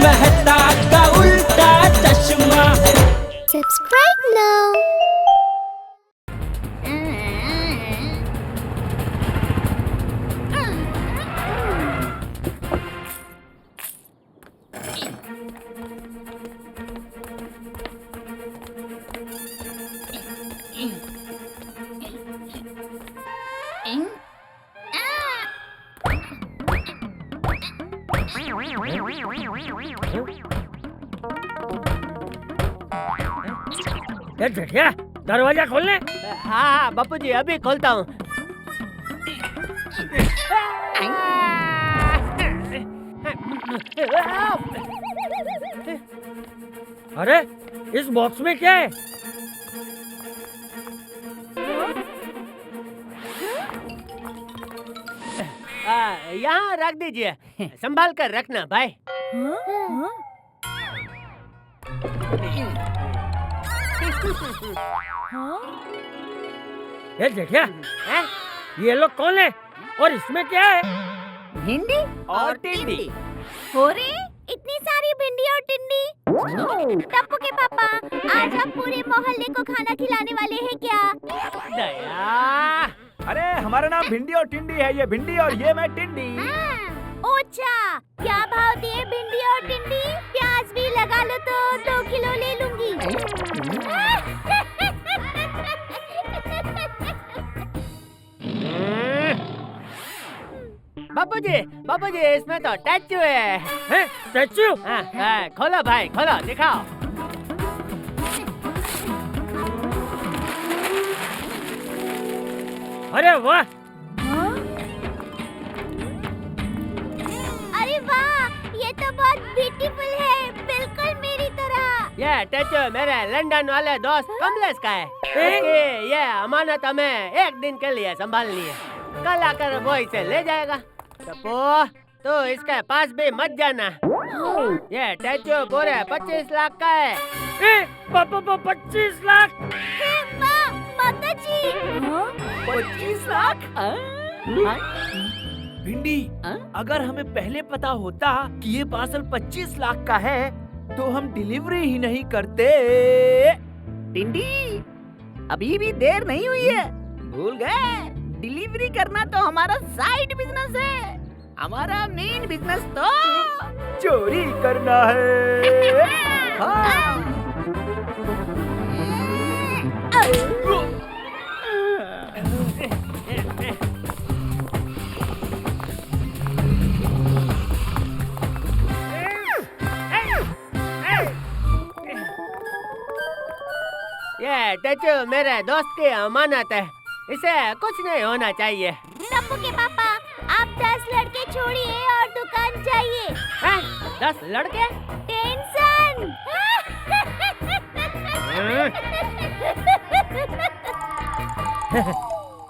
मेहता का उल्टा चश्मा। Subscribe now. ये जेठिया दरवाजा खोलने। हाँ बापू जी अभी खोलता हूँ। अरे इस बॉक्स में क्या है? यहाँ रख दीजिए, संभाल कर रखना भाई। ये जेठिया ये लोग कौन है और इसमें क्या है? भिंडी और टिंडी। हो रे इतनी सारी भिंडी और टिंडी। टप्पू के पापा आज आप पूरे मोहल्ले को खाना खिलाने वाले हैं क्या? दया। अरे हमारा नाम भिंडी और टिंडी है, ये भिंडी और ये मैं टिंडी। ओछा क्या भाव दिए भिंडी और टिंडी? प्याज भी लगा लो तो 2 किलो ले लूंगी। बापू जी इसमें तो स्टैचू है। हैं? स्टैचू? खोलो भाई खोलो दिखाओ। अरे वाह! अरे वाह ये तो बहुत ब्यूटीफुल है, बिल्कुल मेरी तरह। ये स्टैचू मेरे लंदन वाले दोस्त कमलेश का है। इसकी ये अमानत हमें 1 दिन के लिए संभालनी है, कल आकर वो इसे ले जाएगा। तो इसके पास भी मत जाना। ये स्टैचू पूरे 25 लाख का है। 25 लाख? माता जी 25 लाख? भिंडी अगर हमें पहले पता होता कि ये पार्सल 25 लाख का है तो हम डिलीवरी ही नहीं करते। टिंडी अभी भी देर नहीं हुई है, भूल गए? डिलीवरी करना तो हमारा साइड बिजनेस है, हमारा मेन बिजनेस तो चोरी करना है। हाँ। ये स्टैचू मेरे दोस्त की अमानत है, इसे कुछ नहीं होना चाहिए। टप्पू के पापा आप 10 लड़के छोड़िए और दुकान जाइए। 10 लड़के? टेंशन।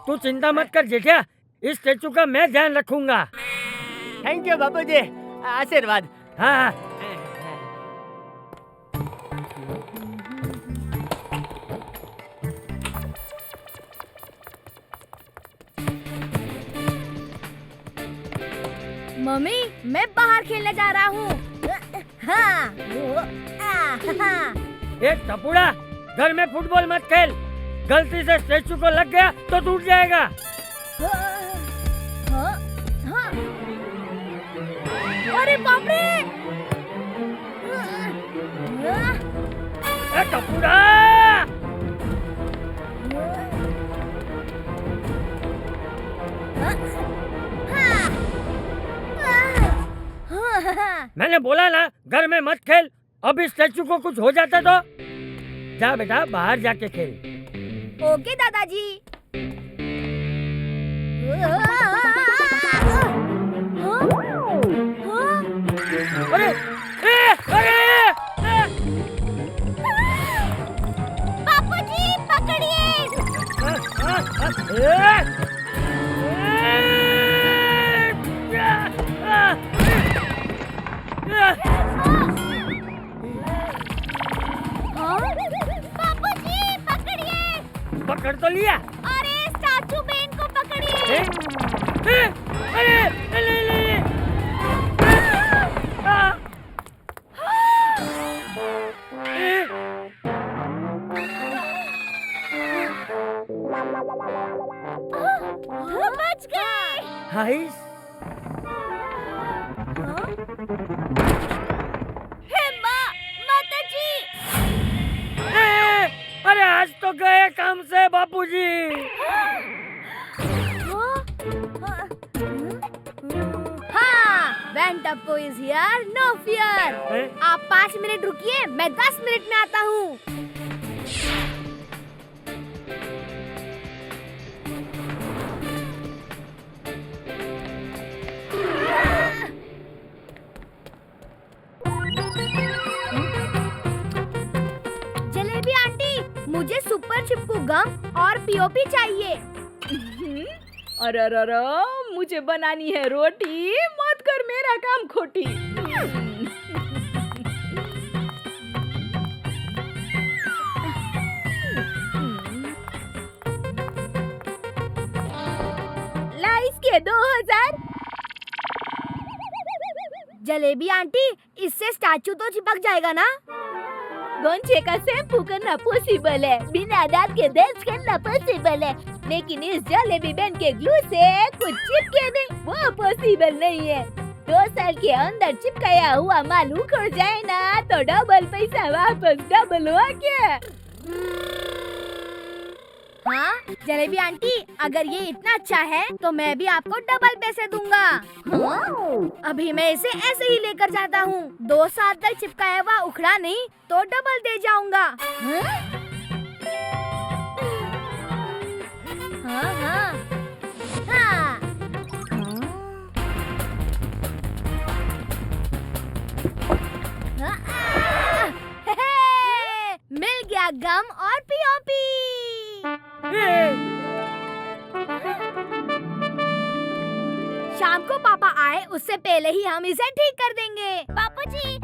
तू चिंता मत कर जेठिया, इस स्टैचू का मैं ध्यान रखूंगा। थैंक यू बापू जी, आशीर्वाद। हाँ। मम्मी मैं बाहर खेलने जा रहा हूँ। हाँ। एक टपुड़ा, घर में फुटबॉल मत खेल, गलती से स्टैचू को लग गया तो टूट जाएगा। अरे बाप रे! टपुड़ा! मैंने बोला ना घर में मत खेल, अभी स्टैचू को कुछ हो जाता तो। जा बेटा बाहर जाके खेल। ओके दादाजी। अरे बापूजी पकड़िए। बापूजी पकड़िए। पकड़ तो लिया। अरे स्टैचू बेन को पकड़िए। अरे हाइस हे माँ, माताजी। अरे आज तो गए काम से बापूजी। हाँ, when Tappo is here, no fear. आप 5 मिनट रुकिए, मैं 10 मिनट में आता हूँ। जलेबी आंटी, मुझे सुपर चिपकू गम और पीओपी चाहिए। अरे मुझे बनानी है रोटी, मत कर मेरा काम खोटी। ला इसके 2000। जलेबी आंटी, इससे स्टैचू तो चिपक जाएगा ना? गोंचे का शैम्पू करना पॉसिबल है, बिना दांत के ब्रश करना पॉसिबल है, लेकिन इस जलेबी पेन के ग्लू से कुछ चिपके नहीं, वो पॉसिबल नहीं है। 2 साल के अंदर चिपकाया हुआ माल उखड़ जाए ना तो डबल पैसा वापस डबल हो गया। हाँ, जलेबी आंटी, अगर ये इतना अच्छा है तो मैं भी आपको डबल पैसे दूंगा। हाँ? अभी मैं इसे ऐसे ही लेकर जाता हूँ। 2 साल तक चिपकाया हुआ उखड़ा नहीं तो डबल दे जाऊंगा। हाँ? हाँ, हाँ, हाँ। हाँ, मिल गया गम और पीओपी। शाम को पापा आए उससे पहले ही हम इसे ठीक कर देंगे। पापा जी,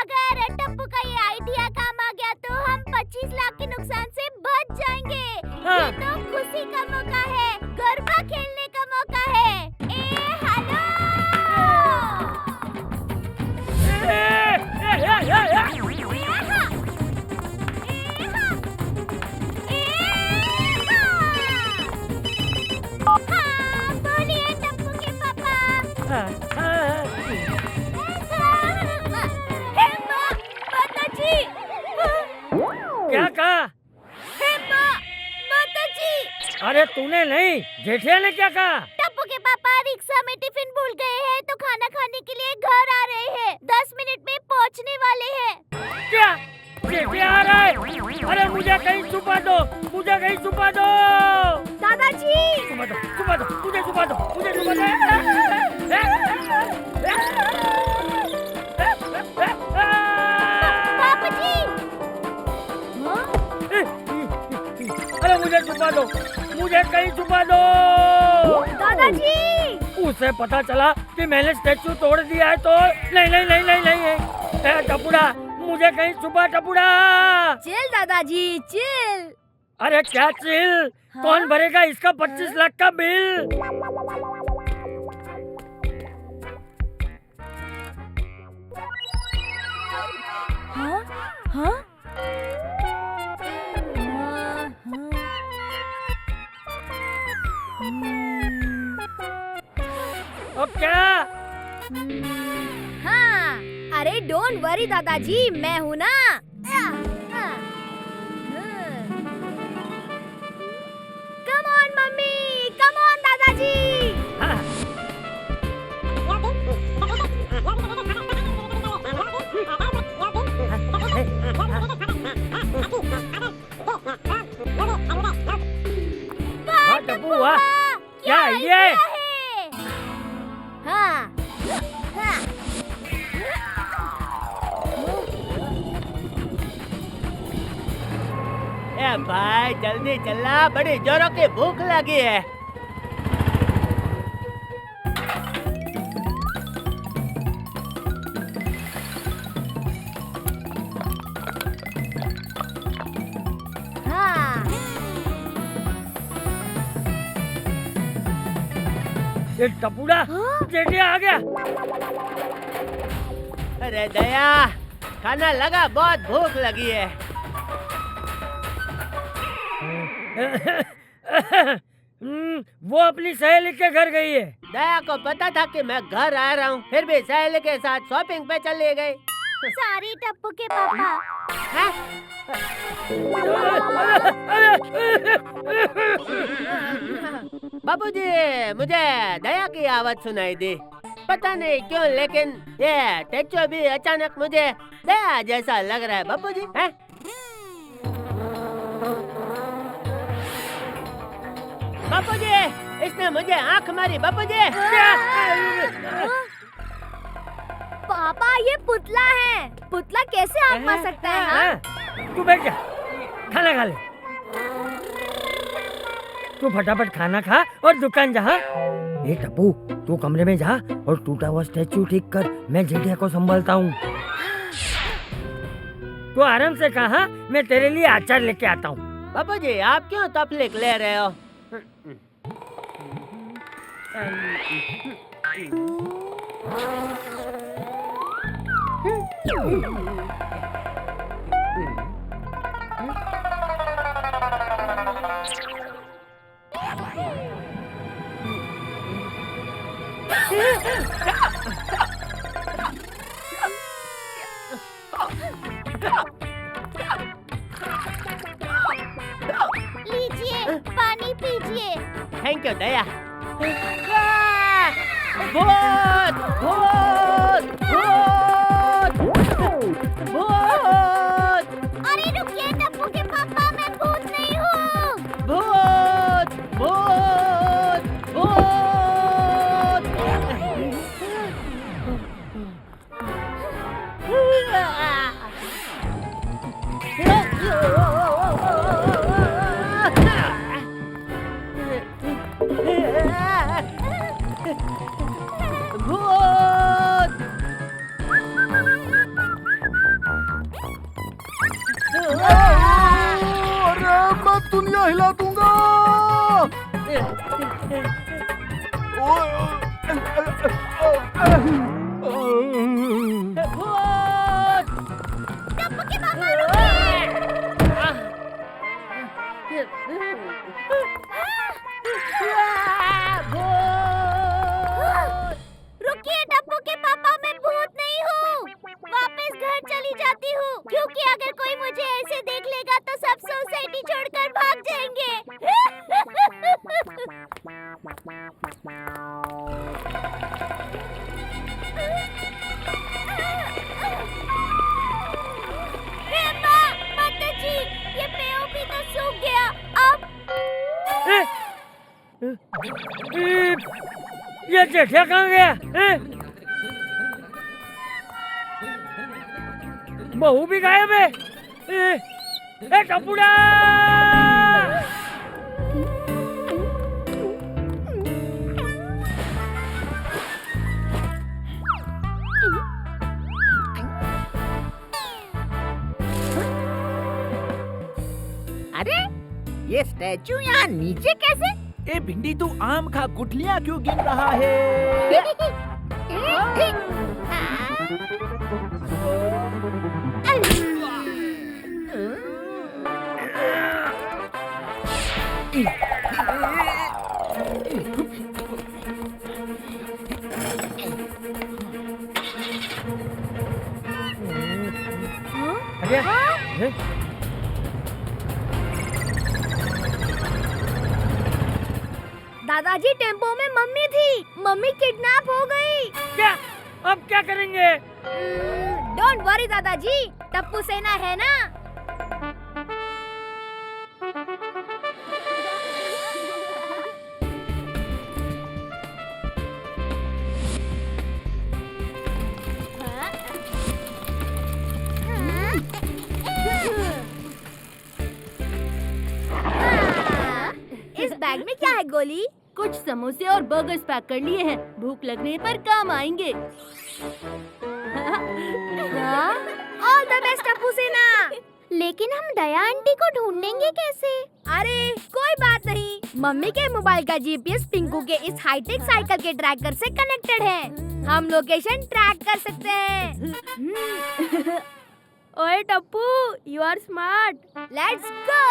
अगर टप्पू का ये आइडिया काम आ गया तो हम 25 लाख के नुकसान से बच जाएंगे। हाँ। ये तो खुशी का मौका है, गरबा खेलने का मौका है। हेलो। हाँ, बोलिए टप्पू के पापा। हे माँ, माताजी। क्या कहा? हे माँ, माताजी। अरे तूने नहीं, जेठिया ने क्या कहा? टप्पू के पापा रिक्शा में टिफिन भूल गए हैं तो खाना खाने के लिए घर आ रहे हैं। 10 मिनट में पहुँचने वाले हैं। क्या? जेठिया आ रहा है? अरे मुझे कहीं छुपा दो, मुझे कहीं छुपा दो। दादाजी। छुपा दो, छुपा दो, मुझे छुपा दो, मुझे छुपा दो। पापा जी। अरे मुझे छुपा दो, मुझे कहीं छुपा दो। दादाजी। उसे पता चला कि मैंने स्टैचू तोड़ दिया है तो नहीं नहीं नहीं नहीं नहीं टपुड़ा, मुझे कहीं छुपा टपुड़ा। चिल दादाजी, चिल। अरे क्या चिल? हाँ? कौन भरेगा इसका 25 लाख का बिल? हाँ? हाँ? अब क्या? हाँ, अरे डोंट वरी दादाजी, मैं हूँ ना। Come on mummy, come on दादाजी। हाँ। हाँ, टप्पू, वाह, क्या आइडिया है? हाँ, हाँ। ए भाई जल्दी चला, बड़ी जोरों की भूख लगी है। हाँ। ये टपुड़ा हाँ? जेठिया आ गया। अरे दया, खाना लगा, बहुत भूख लगी है। वो अपनी सहेली के घर गई है। दया को पता था कि मैं घर आ रहा हूँ, फिर भी सहेली के साथ शॉपिंग पे चली गई। सॉरी टप्पू के पापा। बाबूजी, मुझे दया की आवाज सुनाई दी। पता नहीं क्यों, लेकिन ये टेचो भी अचानक मुझे दया जैसा लग रहा है। बाबूजी, हैं? बाबूजी, इसने मुझे आंख मारी। बाबूजी, पापा ये पुतला है। पुतला कैसे आँख मार सकता है? हाँ? तू बैठ जा, खाना खा ले। तू फटाफट खाना खा और दुकान जा। ए टप्पू, तू कमरे में जा और टूटा हुआ स्टैचू ठीक कर। मैं जेठिया को संभालता हूँ। तू आराम से कहा, मैं तेरे लिए अचार लेके आता हूँ। बाबूजी, आप क्यों तकलीफ ले रहे हो? लीजिए, पानी पीजिए। थैंक यू दया। भूत, भूत, भूत, भूत। अरे रुकिए टप्पू के पापा, मैं भूत नहीं हूँ। भूत, भूत, भूत। भूत। अरे मैं दुनिया हिला दूंगा। टप्पू के पापा रुकिए। रुकिए टप्पू के पापा, मैं भूत नहीं हूँ। वापस घर चली जाती हूँ, क्योंकि अगर कोई मुझे ऐसे देख लेगा तो सब सोसाइटी छोड़कर भाग जाएंगे। हे माँ, माताजी, ये पीओपी तो सूख गया। अब ये जेठिया कहाँ गया? बहू भी गायब है। ए टपुड़ा! अरे ये स्टैचू यहाँ नीचे कैसे? ए भिंडी, तू आम खा, गुठलियाँ क्यों गिन रहा है? अरे दादाजी, टेम्पो में मम्मी थी। मम्मी किडनैप हो गई। क्या? अब क्या करेंगे? डोंट वरी दादाजी, टप्पू सेना है ना। इस बैग में क्या है गोली? कुछ समोसे और बर्गर्स पैक कर लिए हैं, भूख लगने पर काम आएंगे। ऑल द बेस्ट टप्पू सेना। लेकिन हम दया आंटी को ढूंढेंगे कैसे? अरे कोई बात नहीं, मम्मी के मोबाइल का जीपीएस पिंकू के इस हाईटेक साइकिल के ट्रैकर से कनेक्टेड है। हम लोकेशन ट्रैक कर सकते हैं। ओए Tappu, you are smart. Let's go.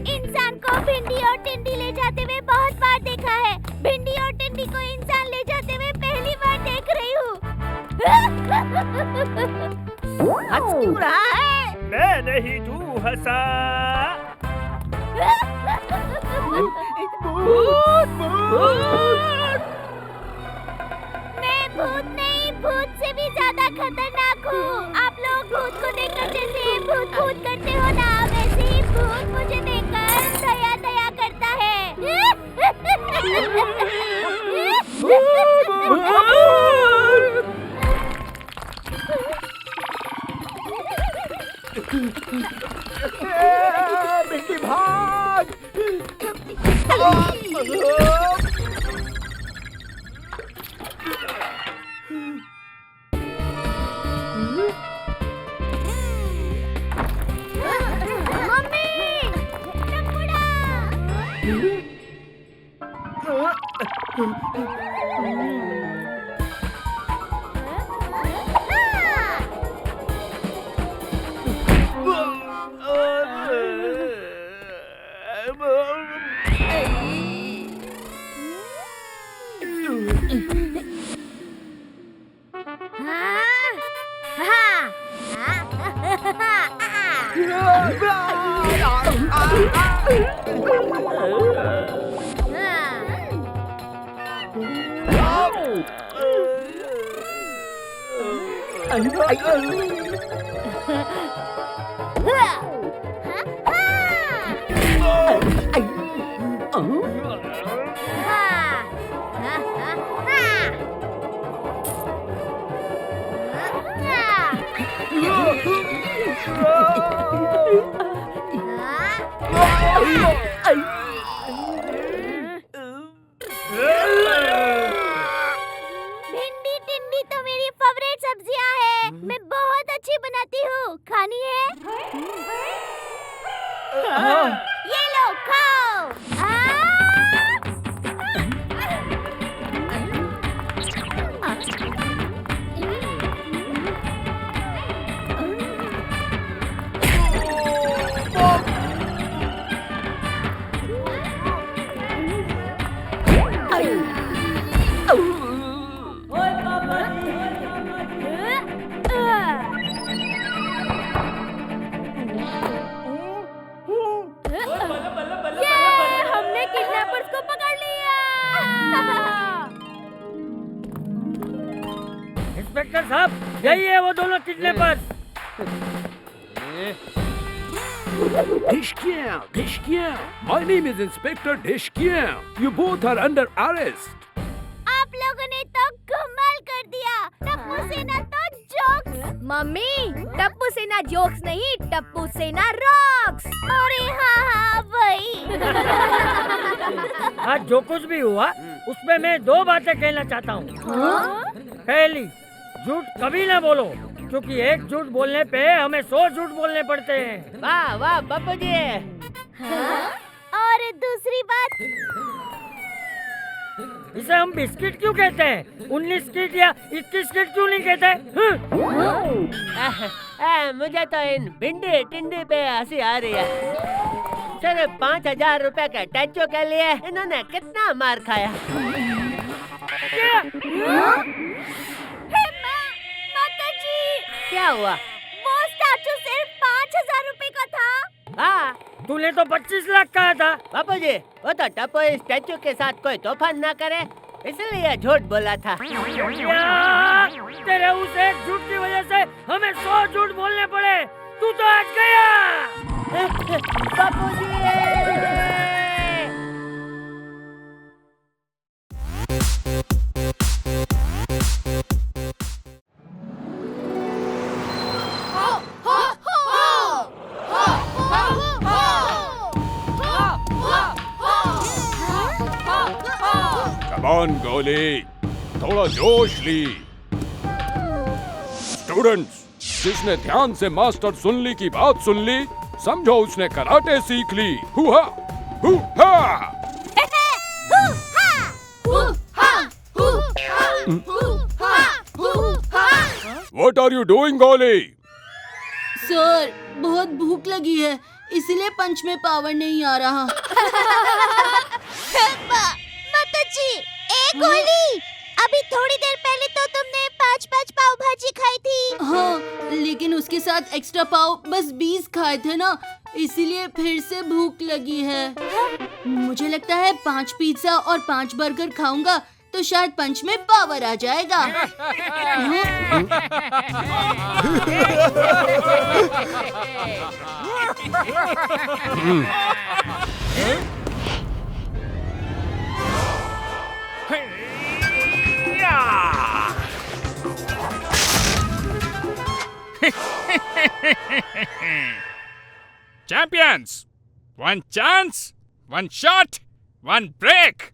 इंसान को भिंडी और टिंडी ले जाते हुए बहुत बार देखा है। भिंडी और टिंडी को इंसान ले जाते हुए पहली बार देख रही हूँ। हंस क्यों रहा है? मैं नहीं, तू हंसा। मैं भूत नहीं, भूत से भी ज्यादा खतरनाक हूँ। आप लोग भूत को देखकर जैसे भूत भूत करते हो ना, वैसे ही भूत मुझे देखकर दया दया करता है। भिंडी भाग। मम्मी, टपुड़ा। भिंडी टिंडी तो मेरी फेवरेट सब्जियां है। मैं बहुत अच्छी बनाती हूँ। खानी है? ये लो, खाओ। हमने किडनैपर्स को पकड़ लिया। इंस्पेक्टर साहब, यही है वो दोनों kidnappers. Dishkian. My name is Inspector Dishkian. You both are under arrest. आप लोगों ने तो कमाल कर दिया। टप्पू सेना तो जोक्स। मम्मी, टप्पू सेना जोक्स नहीं, टप्पू सेना रॉक्स। अरे हाँ वही। आज जो कुछ भी हुआ उसमें मैं दो बातें कहना चाहता हूँ। पहली, झूठ कभी ना बोलो, क्योंकि एक झूठ बोलने पे हमें 100 झूठ बोलने पड़ते हैं। वाह वाह बापू जी। और दूसरी बात, इसे हम बिस्किट क्यों कहते हैं? 19 किट या 21 किट क्यों नहीं कहते? मुझे तो इन भिंडी टिंडी पे हंसी आ रही है। सिर्फ 5,000 रुपए के टैचो के लिए इन्होंने कितना मार खाया। क्या? माताजी, क्या हुआ? वो स्टैचू सिर्फ 5,000 रुपए का था। हाँ, तूने तो 25 लाख कहा था। बापू जी, वो तो टप्पू इस स्टैचू के साथ कोई तूफान ना करे, इसलिए झूठ बोला था। क्या? तेरे उस एक झूठ की वजह से हमें 100 झूठ बोलने पड़े। तू तो आज गया। बापू जी। Come कमान गोली, थोड़ा जोश ली। स्टूडेंट्स, जिसने ध्यान से मास्टर सुनली की बात सुन ली, समझो उसने कराटे सीख ली। हुआ हुआ। What are you doing, गोली? सर, बहुत भूख लगी है, इसलिए पंच में पावर नहीं आ रहा। माताजी, एक गोली। अभी थोड़ी देर पहले तो तुमने 5 पाव भाजी खाई थी। हाँ, लेकिन उसके साथ एक्स्ट्रा पाव बस 20 खाए थे ना, इसीलिए फिर से भूख लगी है। मुझे लगता है 5 पिज्जा और 5 बर्गर खाऊंगा तो शायद पंच में पावर आ जाएगा। Champions! One chance, one shot, one break!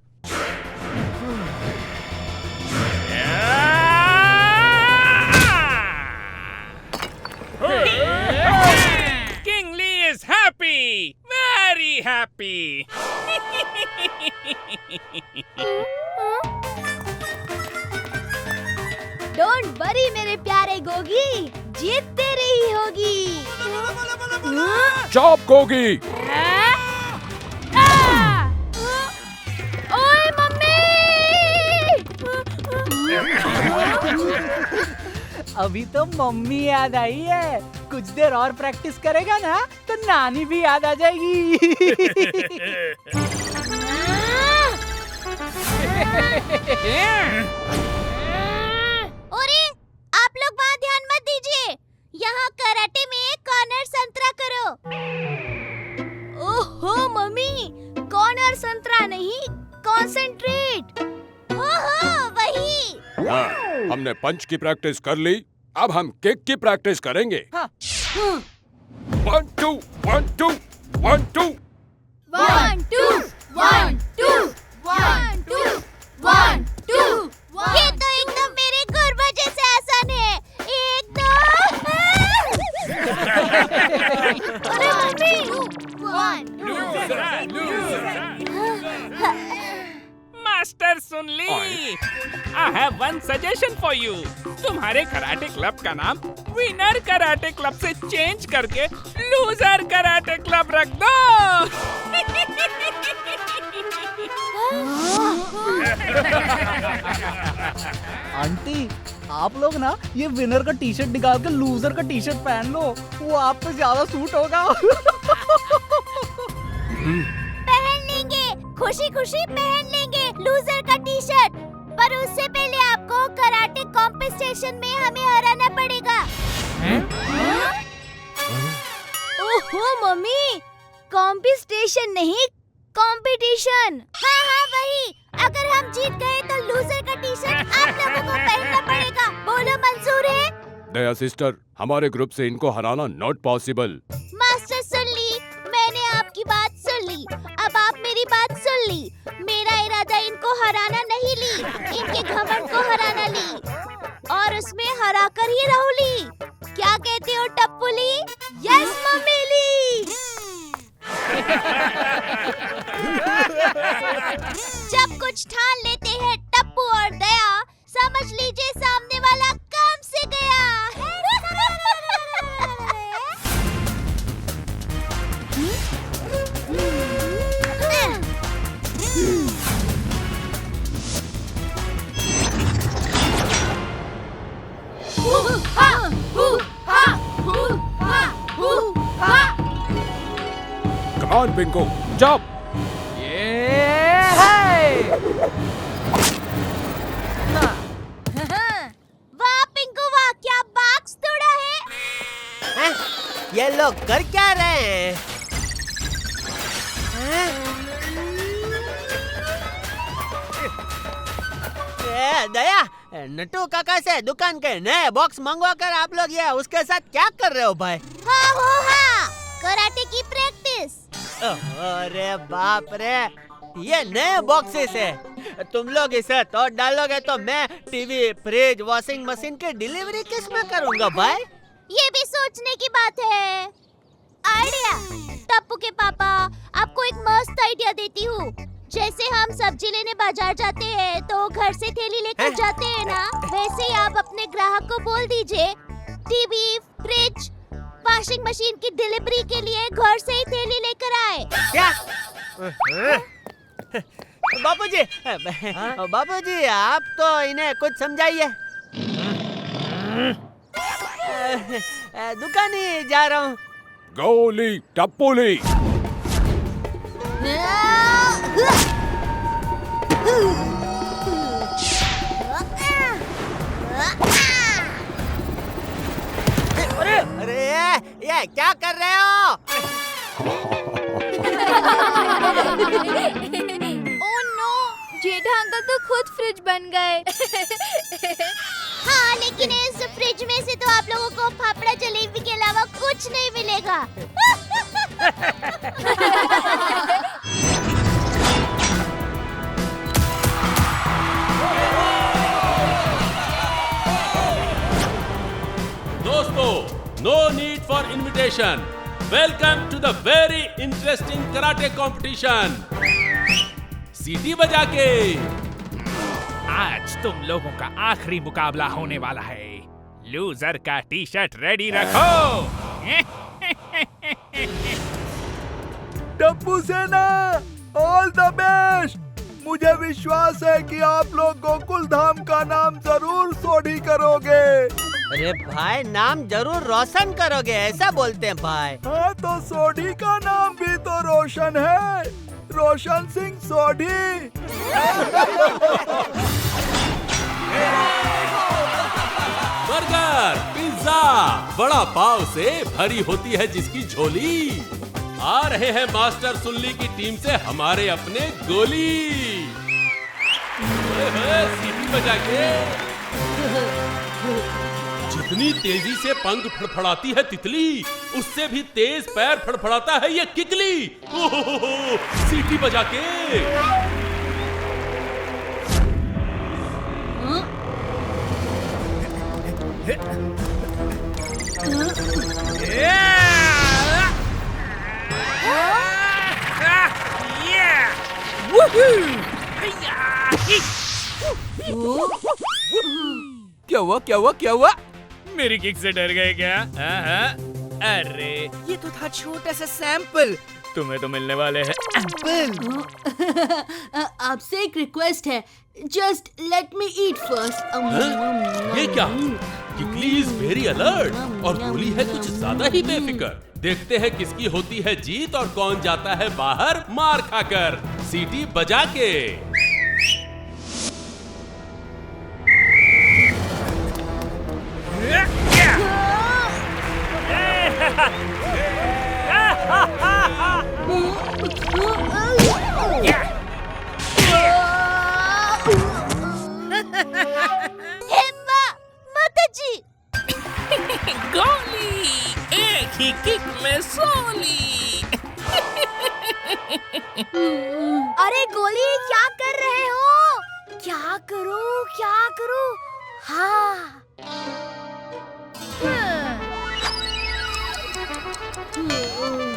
King Lee is happy! Very happy! Don't worry मेरे प्यारे गोगी, जीत तेरी ही होगी। चॉप गोगी। ओए मम्मी! अभी तो मम्मी याद आई है, कुछ देर और प्रैक्टिस करेगा ना तो नानी भी याद आ जाएगी। अरे, आप लोग वहाँ ध्यान मत दीजिए, यहाँ कराटे में कॉर्नर संतरा करो। ओहो मम्मी, कॉर्नर संतरा नहीं, कॉन्सेंट्रेट। हो वही। हाँ, हमने पंच की प्रैक्टिस कर ली, अब हम किक की प्रैक्टिस करेंगे। हाँ। 1 2 1 2 1 2 1 2 1 2 1 2 1 2। ये तो एकदम मेरे गुरबा जैसे आसान है। 1 2। अरे मम्मी! 1 मास्टर सुन ली। I have one suggestion for you. तुम्हारे कराटे क्लब का नाम विनर कराटे क्लब से चेंज करके लूजर कराटे क्लब रख दो। आंटी, आप लोग ना ये विनर का टी शर्ट निकाल के लूजर का टी शर्ट पहन लो, वो आप पे ज्यादा सूट होगा। पहन लेंगे, खुशी खुशी पहन लेंगे लूजर का टी शर्ट। पर उससे पहले आपको कराटे कॉम्पिटिशन में हमें हराना पड़ेगा। ओहो मम्मी, कॉम्पिटिशन नहीं, कंपटीशन। हाँ हाँ वही। अगर हम जीत गए तो लूजर का टी शर्ट आप लोगों को पहनना पड़ेगा। बोलो मंजूर है? दया सिस्टर, हमारे ग्रुप से इनको हराना नॉट पॉसिबल। मास्टर सुन ली, मैंने आपकी बात सुन ली, अब आप मेरी बात सुन ली। मेरा इरादा इनको हराना नहीं ली, इनके घमंड को हराना ली, और उसमें हरा कर ही रहूली। क्या कहते हो टप्पूली? यस मम्मी ली। जब कुछ ठान लेते हैं टप्पू और दया, समझ लीजिए सामने वाला काम से गया। Come on, Pinko, jump! वाह पिंकू वाह, क्या बॉक्स तोड़ा है। ये लोग कर क्या रहे हैं? दया, नट्टू काका से दुकान के नए बॉक्स मंगवा कर आप लोग ये उसके साथ क्या कर रहे हो भाई? हाँ, कराटे की प्रैक्टिस। अरे बाप रे, ये नए बॉक्सेस है। तुम लोग इसे तोड़ डालोगे तो मैं टीवी, फ्रिज, वॉशिंग मशीन की डिलीवरी किस में करूँगा भाई? ये भी सोचने की बात है। आइडिया। टप्पू के पापा, आपको एक मस्त आइडिया देती हूँ। जैसे हम सब्जी लेने बाजार जाते हैं तो घर से थैली लेकर जाते हैं ना, वैसे ही आप अपने ग्राहक को बोल दीजिए टीवी, फ्रिज, वॉशिंग मशीन की डिलीवरी के लिए घर से ही थैली लेकर आए। क्या? बापूजी आप तो इन्हें कुछ समझाइए। दुकान ही जा रहा हूँ। गोली टप्पोली। अरे ये क्या कर रहे हो? ओह नो, जेठा अंकल तो खुद फ्रिज बन गए। हाँ, लेकिन इस फ्रिज में से तो आप लोगों को फाफड़ा जलेबी के अलावा कुछ नहीं मिलेगा। दोस्तों, no need for invitation. Welcome to the very interesting karate competition. सीटी बजा के। आज तुम लोगों का आखिरी मुकाबला होने वाला है। लूजर का टी शर्ट रेडी रखो। टप्पू सेना, ऑल द बेस्ट। मुझे विश्वास है कि आप लोग गोकुल धाम का नाम जरूर सोढ़ी करोगे। अरे भाई, नाम जरूर रोशन करोगे ऐसा बोलते हैं भाई। हाँ, तो सोढ़ी का नाम भी तो रोशन है, रोशन सिंह सोढ़ी। बर्गर, पिज्जा, बड़ा पाव से भरी होती है जिसकी झोली। आ रहे हैं मास्टर सुनली की टीम से हमारे अपने गोली। सीटी बजा के। जितनी तेजी से पंख फड़फड़ाती है तितली, उससे भी तेज पैर फड़फड़ाता है ये किकली। ओहो, सीटी बजा के। क्या हुआ क्या हुआ क्या हुआ? मेरी किक से डर गए क्या? अरे ये तो था छोटा सा सैंपल। तुम्हें तो मिलने वाले हैं। आपसे एक रिक्वेस्ट है, जस्ट लेट मी ईट फर्स्ट। ये क्या? किकली इज वेरी अलर्ट और गोली है कुछ ज्यादा ही बेफिक्र। देखते हैं किसकी होती है जीत और कौन जाता है बाहर मार खाकर। सीटी बजा के। गोली, एक ही किक में सोली। अरे गोली, क्या कर रहे हो? क्या करूं, क्या करूं? हाँ।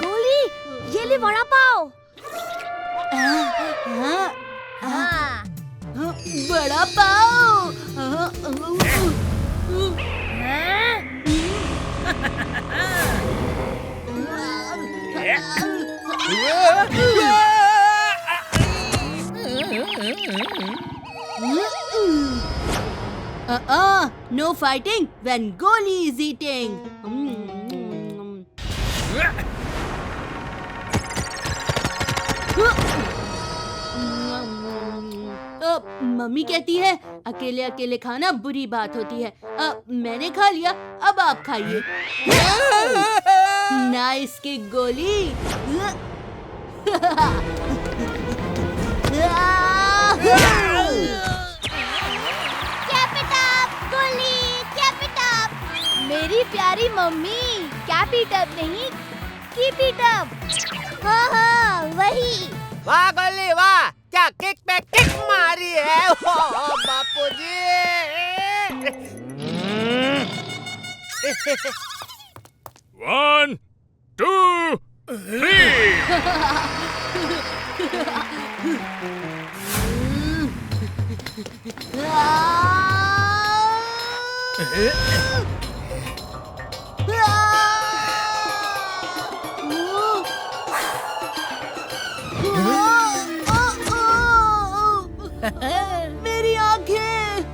गोली, ये ले वड़ा पाव। हाँ। बड़ा पाव। No fighting when Goli is eating. Mummy कहती है अकेले अकेले खाना बुरी बात होती है। मैंने खा लिया, अब आप खाइए। नाइस की गोली। मेरी प्यारी मम्मी, कैप इट अप नहीं, कीप इट अप। हाँ हाँ, वही। वाह गोली वाह, क्या किक पे किक मारी है। ओ बापूजी। 1, 2, 3 मेरी आंखें।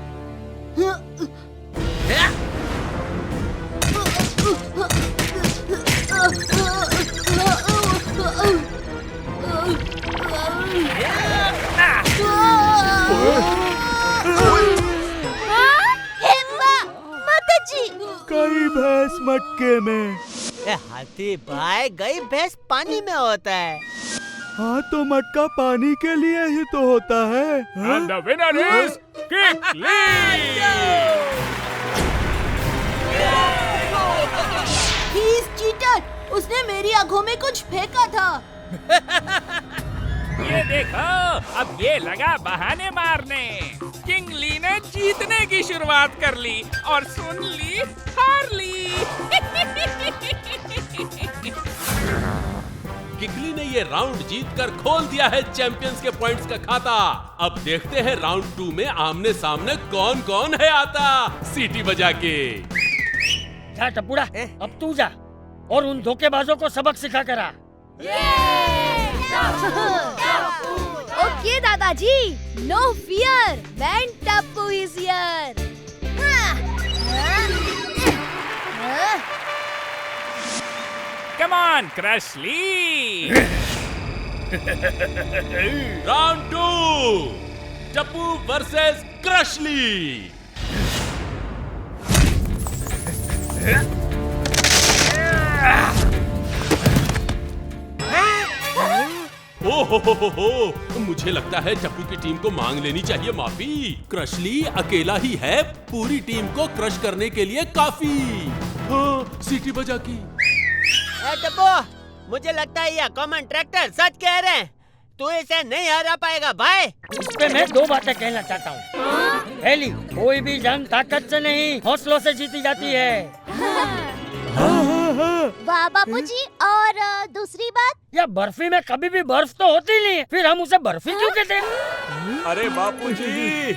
कई भैंस मटके में। हाथी भाई, गई भैंस पानी में होता है। हाँ तो मटका पानी के लिए ही तो होता है। And the winner is Kikli! He is cheater! उसने मेरी आंखों में कुछ फेंका था। ये देखो, अब ये लगा बहाने मारने। किंगली ने जीतने की शुरुआत कर ली और सुन ली हार ली। किकली ने ये राउंड जीतकर खोल दिया है चैंपियंस के पॉइंट्स का खाता। अब देखते हैं राउंड 2 में आमने सामने कौन कौन है आता। सीटी बजा के। जा टपुड़ा, अब तू जा और उन धोखेबाजों को सबक सिखा कर आ। ओके दादाजी, no fear, when Tappu is here. Come on Crashley. Round 2 Tappu versus Crashley. ओहो, मुझे लगता है टप्पू की टीम को मांग लेनी चाहिए माफी। क्रशली अकेला ही है पूरी टीम को क्रश करने के लिए काफी। हाँ, सीटी बजा की। टप्पू, मुझे लगता है यह कॉमन ट्रैक्टर सच कह रहे हैं। तू इसे नहीं हरा पाएगा भाई। इस पे मैं 2 बातें कहना चाहता हूँ। पहली, कोई भी जंग ताकत से नहीं हौसलों से जीती जाती है। वाह बापूजी, और दूसरी बात? या बर्फी में कभी भी बर्फ तो होती नहीं है, फिर हम उसे बर्फी क्यों कहते हैं? अरे बापूजी।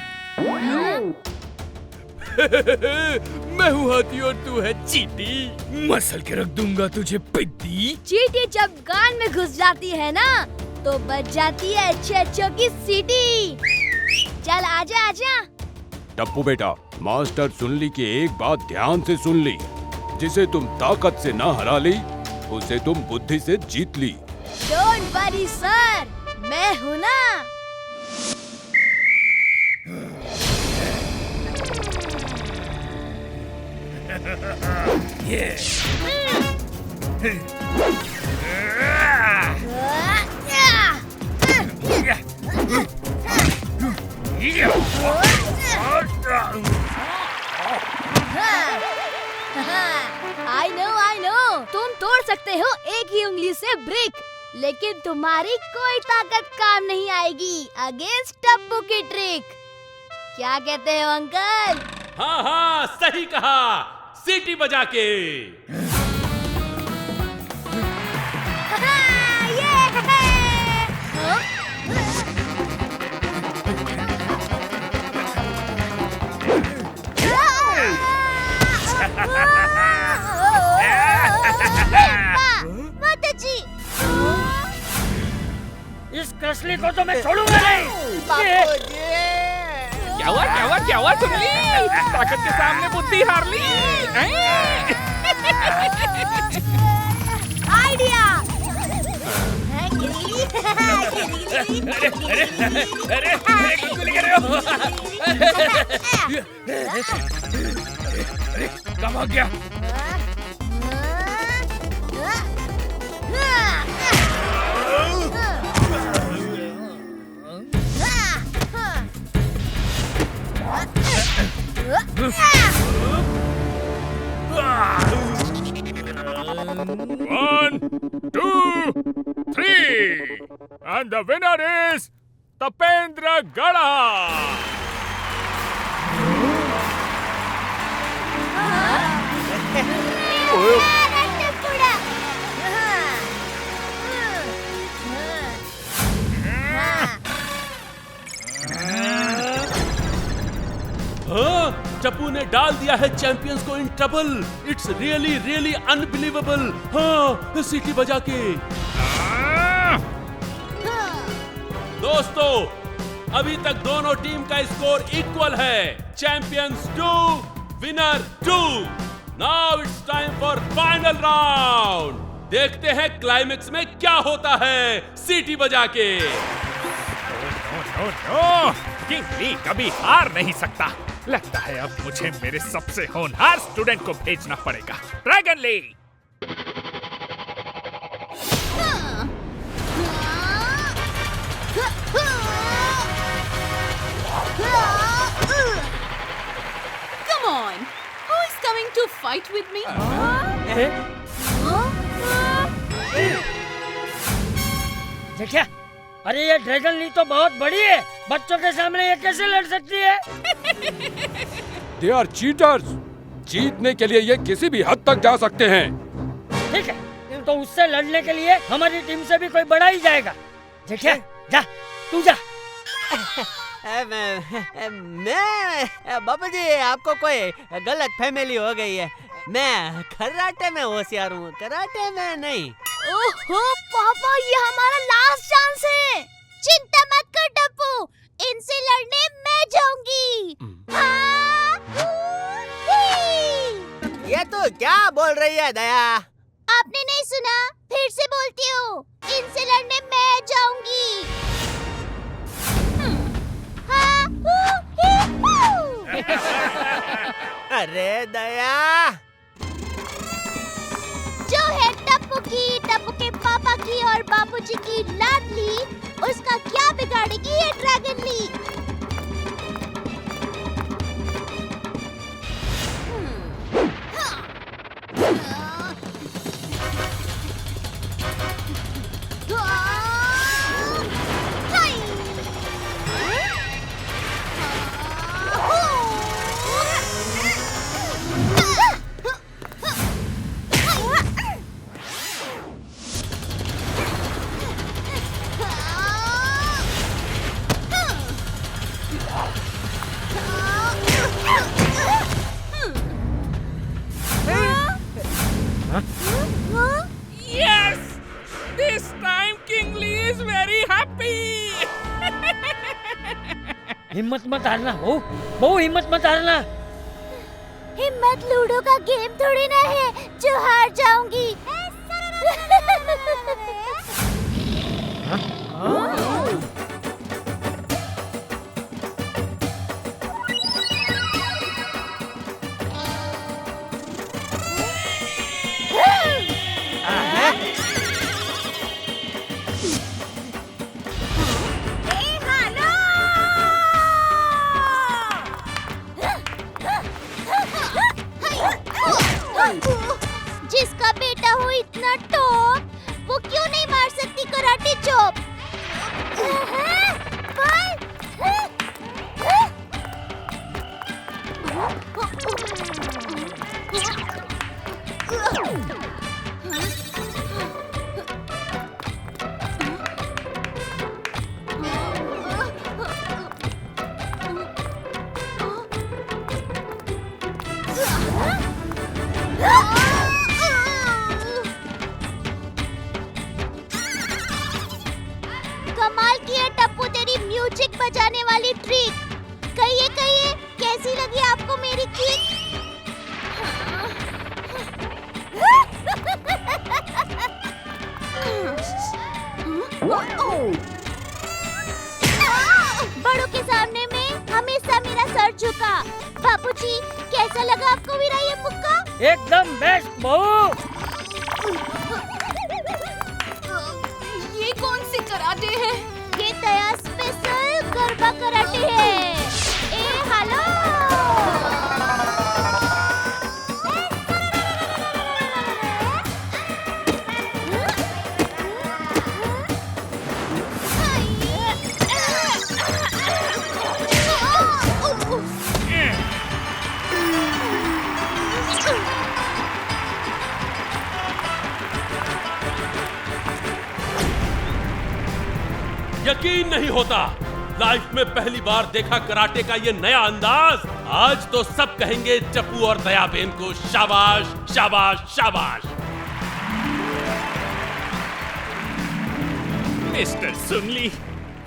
मैं हूँ हाथी और तू है चींटी। मसल के रख दूंगा तुझे पिद्दी। चींटी जब कान में घुस जाती है ना, तो बच जाती है चेचो की सीटी। चल आजा आजा। टप्पू बेटा, मास्टर सुनली की एक बात ध्यान से सुन ली। जिसे तुम ताकत से ना हरा ली, उसे तुम बुद्धि से जीत ली। डोंट वरी सर, मैं हूँ ना। I know, तुम तोड़ सकते हो एक ही उंगली से ब्रिक, लेकिन तुम्हारी कोई ताकत काम नहीं आएगी अगेंस्ट टप्पू की ट्रिक। क्या कहते हो अंकल? हाँ हाँ, सही कहा। सीटी बजा के। इस क्रशली को तो मैं छोड़ूंगा नहीं। क्या हुआ सुन ली? ताकत के सामने बुद्धि हार ली। आइडिया। कब आ गया? One, 2, 3, and the winner is Tapendra गड़ा। हाँ, टप्पू ने डाल दिया है चैंपियंस को in trouble. It's really really unbelievable. हाँ, सीटी बजा के। दोस्तों, अभी तक दोनों टीम का स्कोर इक्वल है। Champions 2, winner 2। Now it's time for final round. देखते हैं क्लाइमेक्स में क्या होता है। सीटी बजा के। किंग ली कभी हार नहीं सकता। लगता है अब मुझे मेरे सबसे होनहार स्टूडेंट को भेजना पड़ेगा। Dragon Lee. Come on, who is coming to fight with me? देखिए, अरे ये ड्रैगन ली तो बहुत बड़ी है। बच्चों के सामने ये कैसे लड़ सकती है? They are cheaters. जीतने के लिए ये किसी भी हद तक जा सकते हैं। ठीक है, तो उससे लड़ने के लिए हमारी टीम से भी कोई बड़ा ही जाएगा। देखिए, जा, तू जा। मैं बाबू जी, आपको कोई गलत फैमिली हो गई है। मैं कराटे में होशियार हूँ, कराटे में नहीं। ओहो पापा, ये हमारा लास्ट चांस है। चिंता मत कर टप्पू, इनसे लड़ने मैं जाऊंगी। ये तो क्या बोल रही है दया? आपने नहीं सुना? फिर से बोलती हूँ, इनसे लड़ने मैं जाऊंगी। अरे दया, जो है टप्पू के पापा की और बापूजी की लाडली, उसका क्या बिगाड़ेगी ये dragon Lee? Yes! This time King Lee is very happy. हिम्मत मत हारना बहू, हिम्मत मत हारना। हिम्मत लूडो का गेम थोड़ी ना है जो हार जाऊंगी। जिसका बेटा हो इतना टॉप, वो क्यों नहीं मार सकती कराटे चॉप? कमाल की है टप्पू तेरी म्यूजिक बजाने वाली ट्रिक। कहिए कहिए, कैसी लगी आपको मेरी किक? बड़ों के सामने में हमेशा मेरा सर झुका। बापूजी, कैसा लगा आपको मेरा ये मुक्का? एकदम बेस्ट बहू। ये कौन सी कराटे है? ये दया स्पेशल गरबा कराटे है। ए हेलो, यकीन नहीं होता। लाइफ में पहली बार देखा कराटे का ये नया अंदाज। आज तो सब कहेंगे चप्पू और दयाबेन को शाबाश शाबाश शाबाश। मिस्टर सुनली,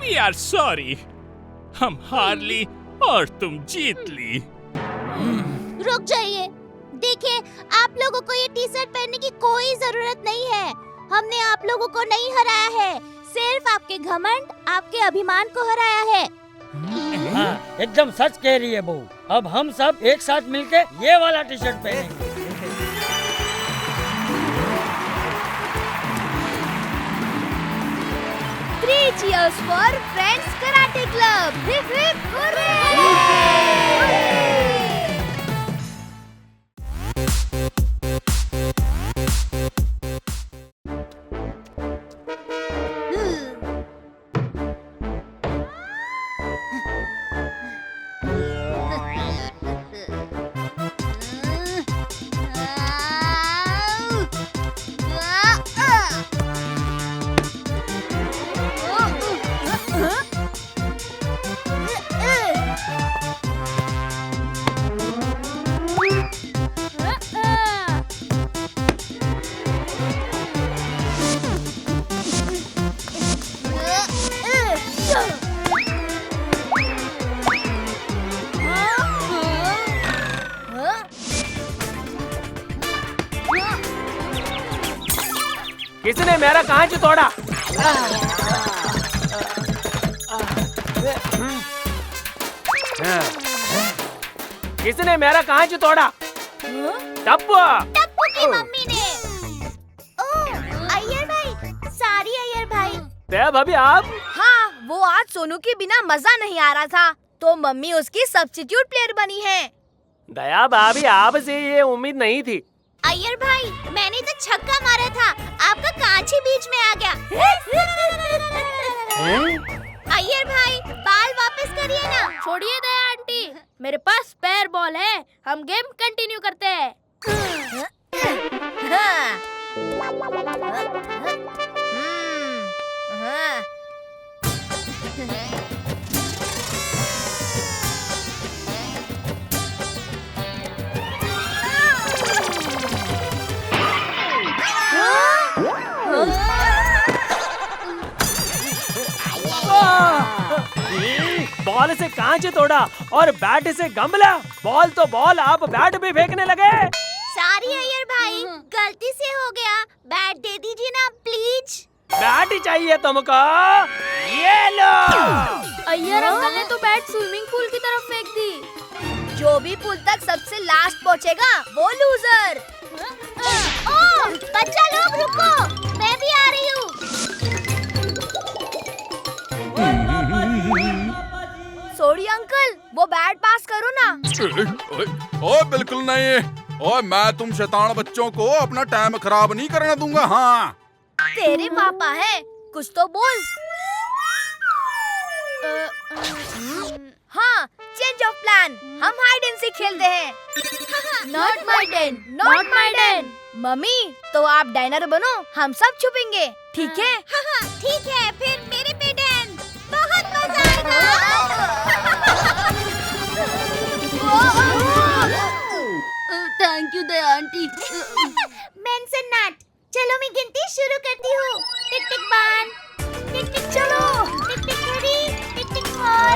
वी आर सॉरी। हम हार ली और तुम जीत ली। रुक जाइए, देखिए आप लोगों को ये टी शर्ट पहनने की कोई जरूरत नहीं है। हमने आप लोगों को नहीं हराया है, सिर्फ आपके घमंड, आपके अभिमान को हराया है। हाँ, एकदम सच कह रही है बहू। अब हम सब एक साथ मिलके ये वाला टी शर्ट पहनेंगे। 3 cheers for Friends Karate Club. Hip hip hooray! किसने मेरा कांच तोड़ा? किसने मेरा कांच तोड़ा? टप्पू। टप्पू की मम्मी ने। ओह, अय्यर भाई, सॉरी अय्यर भाई। ते भाभी आप? हाँ, वो आज सोनू के बिना मजा नहीं आ रहा था, तो मम्मी उसकी सब्स्टिट्यूट प्लेयर बनी है। दया भाभी, आपसे ये उम्मीद नहीं थी। अय्यर भाई, मैंने तो छक्का मारा था, आपका कांच ही बीच में आ गया। अय्यर भाई, बाल वापस करिए ना। छोड़िए दया आंटी, मेरे पास स्पेयर बॉल है, हम गेम कंटिन्यू करते हैं। बॉल से कांच तोड़ा और बैट से गमला। बॉल तो बॉल, आप बैट भी फेंकने लगे। सॉरी अय्यर भाई, गलती से हो गया। बैट दे दीजिए ना प्लीज। बैट चाहिए तुमको? ये लो। अय्यर अंकल ने तो बैट स्विमिंग पूल की तरफ फेंक दी। जो भी पूल तक सबसे लास्ट पहुंचेगा वो लूजर। ओह, बच्चा लोग रुको, मैं भी आ रही हूँ। सॉरी अंकल, वो बैट पास करो ना। ओए बिल्कुल नहीं। ओए मैं तुम शैतान बच्चों को अपना टाइम खराब नहीं करने दूंगा। हाँ, तेरे पापा है, कुछ तो बोल। हाँ, चेंज ऑफ प्लान, हम हाइड एंड सीक खेलते हैं। Not my Dan, not my Dan. Mummy, तो आप डाइनर बनो, हम सब छुपेंगे, ठीक है? ठीक है, फिर मेरे पे डैन, बहुत मजा आएगा। Thank you Daya aunty. Mention not. चलो मैं गिनती शुरू करती हूँ। टिक टिक 1, टिक टिक चलो, टिक टिक 3, टिक टिक 4।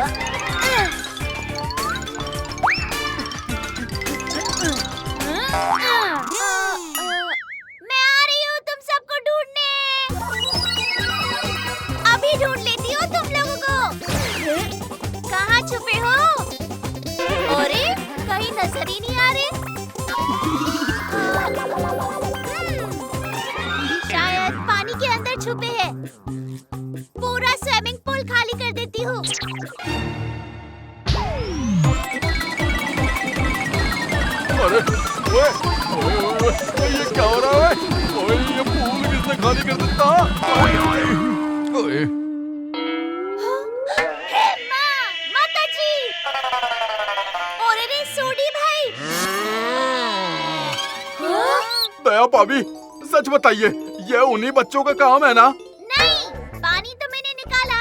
मैं आ रही हूँ तुम सबको ढूंढने। अभी ढूंढ लेती हूँ तुम लोगों को। कहाँ छुपे हो? अरे कहीं नजर ही नहीं आ रहे। शायद पानी के अंदर छुपे हैं। पूरा स्विमिंग पूल खाली कर देती हूँ। अरे ओए, ओए, ओए, ओए, ये क्या हो रहा है? ओए, ये पूल किसने खाली कर देता? ओए, ओए, ओए। हे माँ, माताजी! और रे सोडी भाई! दया भाभी, सच बताइए, ये उन्हीं बच्चों का काम है ना? नहीं, पानी तो मैंने निकाला,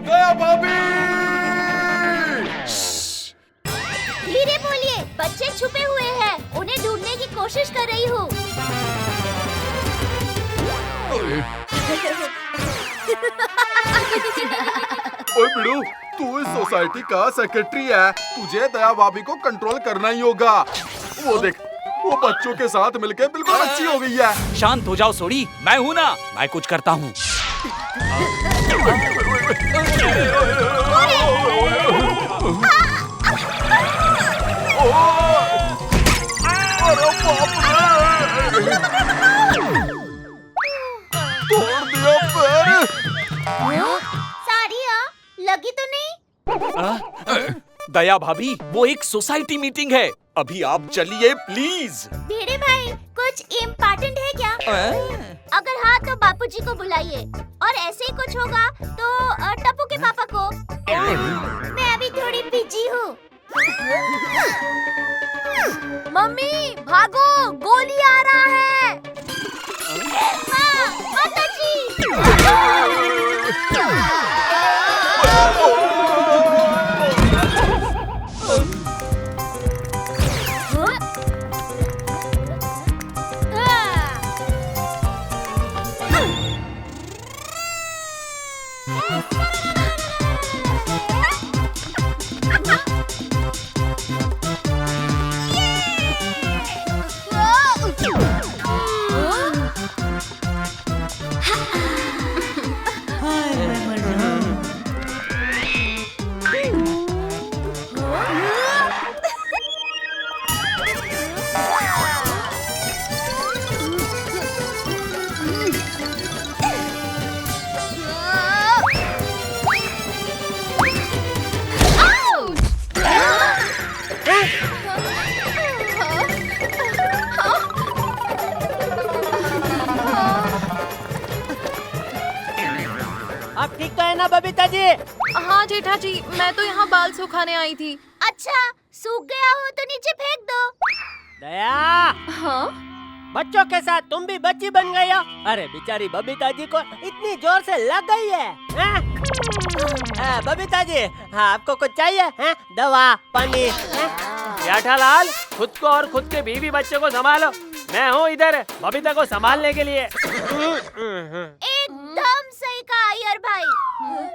दया भाभी। धीरे बोलिए, बच्चे छुपे हुए हैं, उन्हें ढूंढने की कोशिश कर रही हूँ। ओए बिड़ू, तू इस सोसाइटी का सेक्रेटरी है, तुझे दया भाभी को कंट्रोल करना ही होगा। वो देख, वो बच्चों के साथ मिलके बिल्कुल अच्छी हो गई है। शांत हो जाओ सोडी, मैं हूँ ना, मैं कुछ करता हूँ। अरे बाप रे! तोड़ दिया पैर। साड़ियाँ लगी तो नहीं? दया भाभी, वो एक सोसाइटी मीटिंग है, अभी आप चलिए प्लीज। भिड़े भाई, कुछ इम्पोर्टेंट है क्या? अगर हाँ तो बापूजी को बुलाइए, और ऐसे ही कुछ होगा तो टप्पू के पापा को। मैं अभी थोड़ी बिजी हूँ। मम्मी भागो, गोली आ रहा है। माताजी! आप ठीक तो है ना बबीता जी? हाँ जेठा जी, मैं तो यहाँ बाल सुखाने आई थी। अच्छा, सूख गया हो तो नीचे फेंक दो। दया, हाँ? बच्चों के साथ तुम भी बच्ची बन गई हो। अरे बेचारी बबीता जी को इतनी जोर से लग गई है, हैं? बबीता जी, हाँ आपको कुछ चाहिए हैं? दवा, पानी? जेठालाल, खुद को और खुद के बीवी बच्चों को संभालो, मैं हूँ इधर बबीता को संभालने के लिए। एकदम सही कहा अय्यर भाई।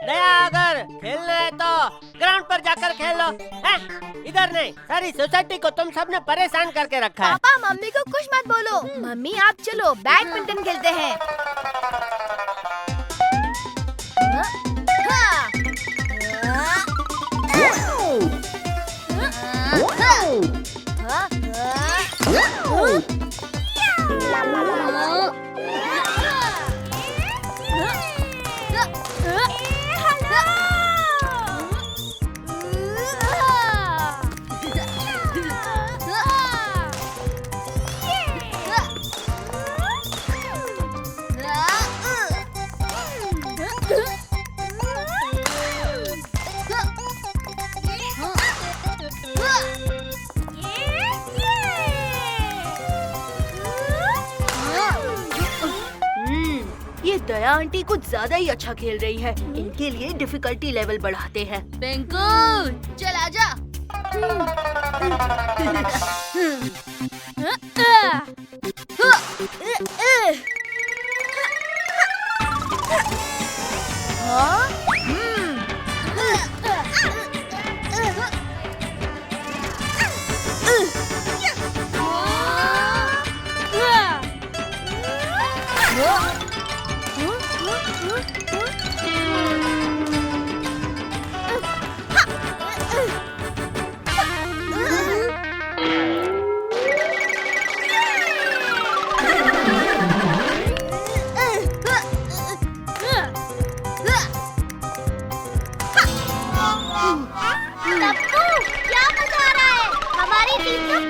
दया, अगर खेलना है तो ग्राउंड पर जाकर खेलो, हैं? इधर नहीं। सारी सोसाइटी को तुम सबने परेशान करके रखा है। पापा मम्मी को कुछ मत बोलो। मम्मी आप चलो बैडमिंटन खेलते हैं। ये दया आंटी कुछ ज्यादा ही अच्छा खेल रही है, इनके लिए डिफिकल्टी लेवल बढ़ाते हैं। बेंकू चल आजा।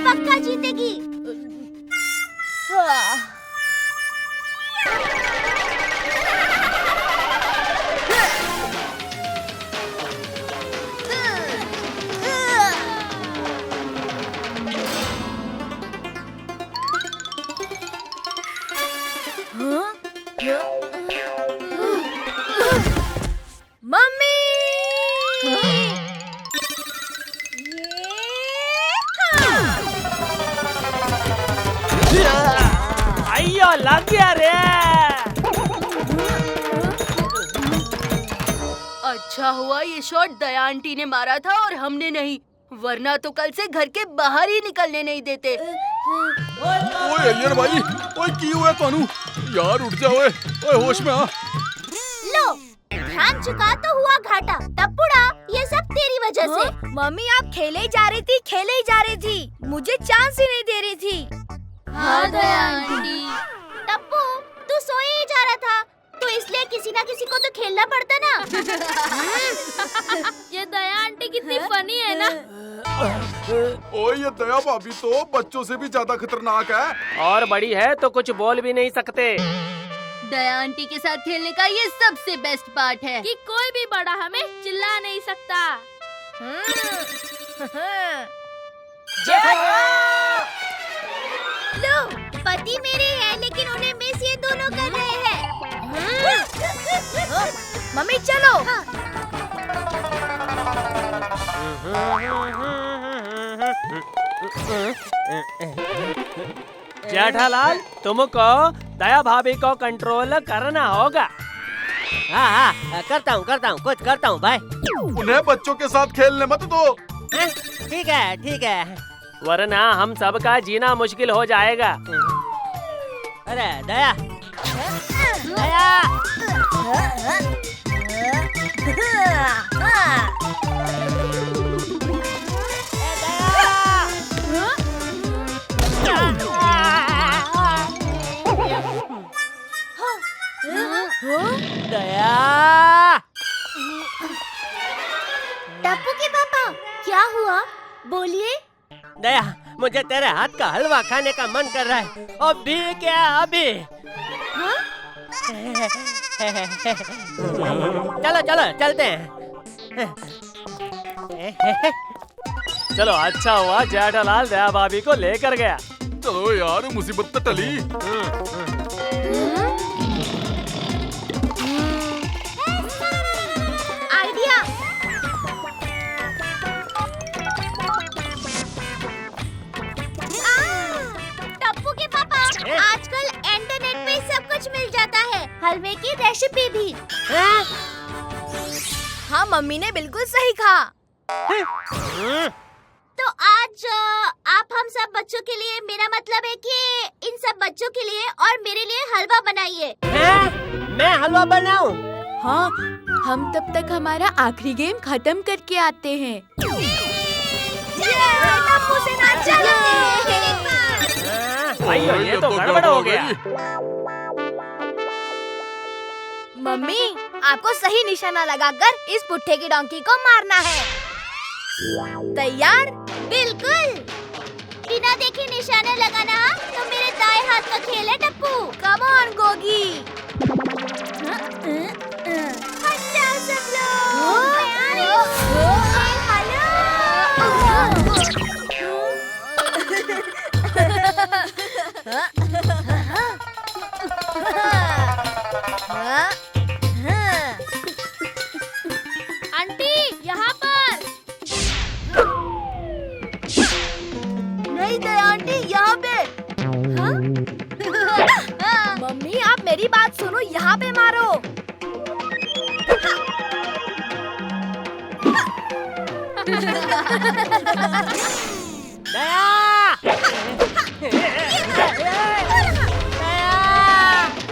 पक्का जीतेगी। मम्मी लग गया रे। अच्छा हुआ ये शॉट दया आंटी ने मारा था और हमने नहीं, वरना तो कल से घर के बाहर ही निकलने नहीं देते। ओए एलियन भाई, ओए की हुआ तानू? यार उठ जा ओए, ओए होश में आ। लो, ध्यान चुका तो हुआ घाटा। टप्पूड़ा, ये सब तेरी वजह से। मम्मी आप खेले ही जा रही थी, मुझे चांस ही नहीं दे रही थी। हाँ दया आंटी। टप्पू, तू सोए ही जा रहा था, तो इसलिए किसी ना किसी को तो खेलना पड़ता ना। ये दया आंटी कितनी फनी है ना। ओए ये दया भाभी तो बच्चों से भी ज्यादा खतरनाक है। और बड़ी है तो कुछ बोल भी नहीं सकते। दया आंटी के साथ खेलने का ये सबसे बेस्ट पार्ट है कि कोई भी बड़ा हमें चिल्ला नहीं सकता। लो, पति मेरे हैं लेकिन उन्हें मिस ये दोनों कर रहे हैं। मम्मी चलो। जेठालाल, तुमको दया भाभी को कंट्रोल करना होगा। हाँ, करता हूँ कुछ करता हूँ भाई। उन्हें बच्चों के साथ खेलने मत दो। ठीक है, वरना हम सबका जीना मुश्किल हो जाएगा। अरे दया, दया। टप्पू के पापा, क्या हुआ? बोलिए। दया, मुझे तेरे हाथ का हलवा खाने का मन कर रहा है। अभी क्या अभी? चलो चलते हैं। चलो, अच्छा हुआ जेठालाल दया भाभी को लेकर गया। चलो यार, मुसीबत तो टली। आइडिया। टप्पू के पापा, आजकल इंटरनेट पे सब कुछ मिल जाता है, हलवे की रेसिपी भी। हाँ मम्मी ने बिल्कुल सही कहा। तो आज आप हम सब बच्चों के लिए, मेरा मतलब है कि इन सब बच्चों के लिए और मेरे लिए हलवा बनाइए। मैं हलवा बनाऊं? हाँ, हम तब तक हमारा आखिरी गेम खत्म करके आते हैं। टप्पू से ना चलो। भाइयों, ये तो गड़बड़ हो गया। मम्मी आपको सही निशाना लगाकर इस पुट्ठे की डोंकी को मारना है। तैयार? बिल्कुल। बिना देखे निशाना लगाना तो मेरे दाएं हाथ का खेल है टप्पू। Come on Gogi. हट जाओ सब लोग। मैं आ रही हूँ। आंटी यहाँ पर। नहीं दया आंटी, यहाँ पे। मम्मी आप मेरी बात सुनो, यहाँ पे मारो।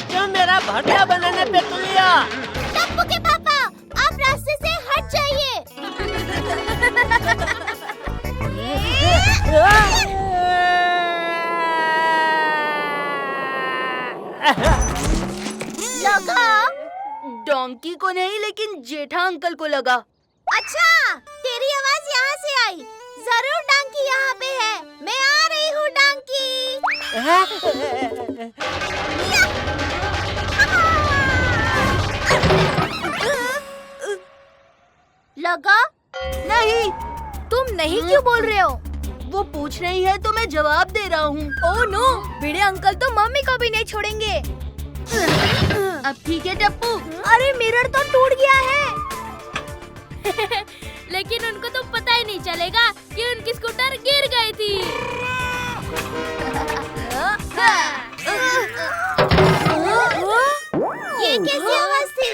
क्यों मेरा भरता बनाने पे तुलिया? टप्पू के पापा, आप रास्ते से हट जाइए। लगा? डोंकी को नहीं, लेकिन जेठा अंकल को लगा। अच्छा, तेरी आवाज यहाँ से आई। जरूर डांकी यहाँ पे है। मैं आ रही हूँ डांकी। लगा? नहीं। तुम नहीं क्यों बोल रहे हो? वो पूछ रही है तो मैं जवाब दे रहा हूँ। ओह नो, भिड़े अंकल तो मम्मी को भी नहीं छोड़ेंगे। अब ठीक है टप्पू। अरे मिरर तो टूट गया है। लेकिन उनको तो पता ही नहीं चलेगा कि उनकी स्कूटर गिर गई थी। ये कैसी आवाज थी?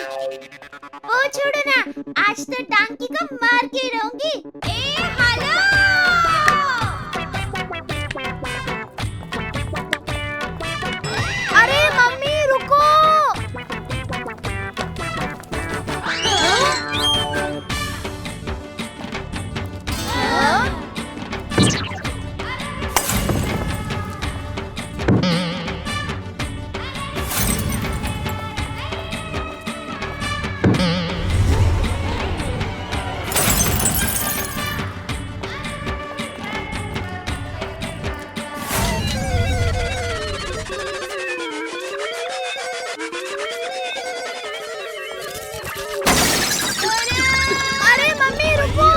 ओ छोड़ो ना, आज तो टांकी को मार के रहूंगी। ए हेलो! अरे मम्मी रुको। अरे मम्मी रुको।